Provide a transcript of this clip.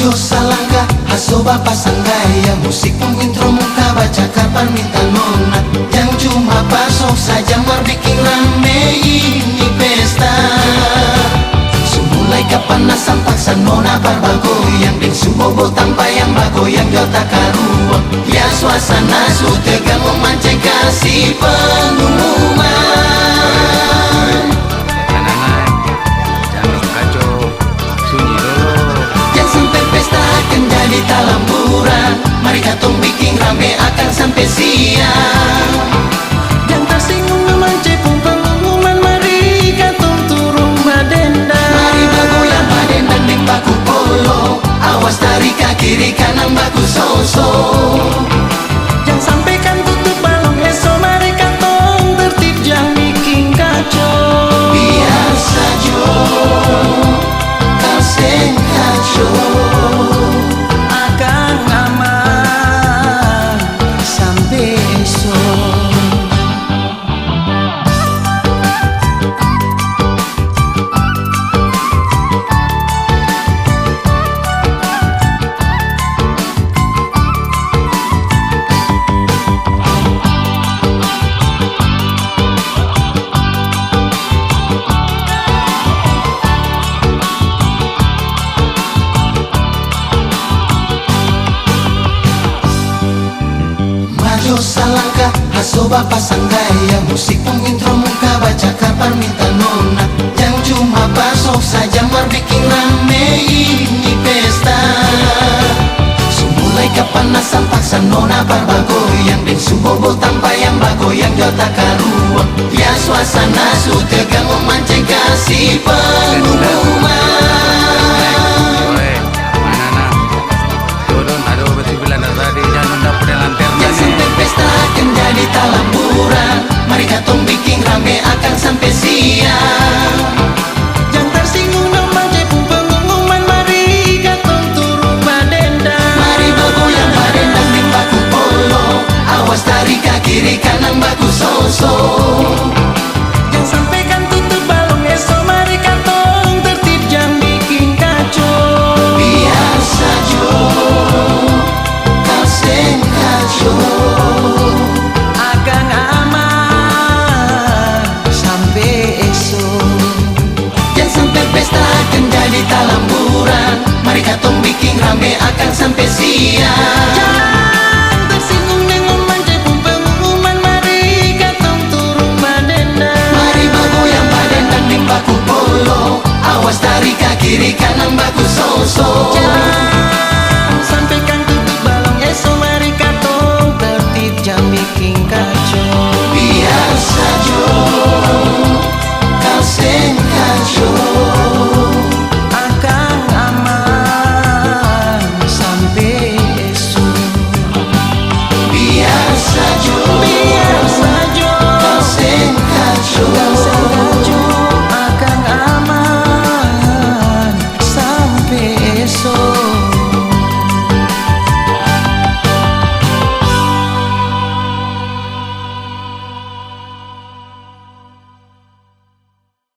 Maju salangkah hasoba pasang gaya, musik pun intro muka baca kapan minta nona. Yang cuma pasok saja mar bikin rame ini pesta. Sumulai kepanasan paksa nona barbagoyang, ding subobo tanpa yang bagoyang jota karuang. Ya suasana su tegang memancing kasih pengumuman. Jadi talamburan, mari katong bikin rame akan sampai siang. Yang tersinggung memancing pun pengumuman, mari katong turun badenda. Mari bagoyang badenda ning baku polo, awas dari kiri kanan baku soso. Yang sampaikan tutup balong eso, mari katong tertib jangan bikin kacau. Biar saja kau seng kacau. Salangkah hasoba pasang gaya, musik pun intro muka baca kabar minta nona. Yang cuma pasok saja mar bikin rame ini pesta. Sumulai kepanasan paksa nona barbagoyang, ding subobo tanpa yang bagoyang jota karuang. Ya suasana su tegang memancing kasih pengumuman. Jadi talamburan, mari katong bikin rame akan sampai siang. Yang tersinggung memancing pun pengumuman, mari katong turun badenda. Mari bagoyang badenda ning baku polo, awas dari kiri kanan baku soso. Yang sampaikan tutup balong eso, mari katong tertib jangan bikin kacau. Biar saja kau seng kacau. Jadi talamburan, mari katong bikin rame akan sampai siang. Jangan tersinggung dengan memancing pun pengumuman, mari katong turun badenda. Mari bagoyang badenda ning baku polo, awas dari kiri kanan baku soso.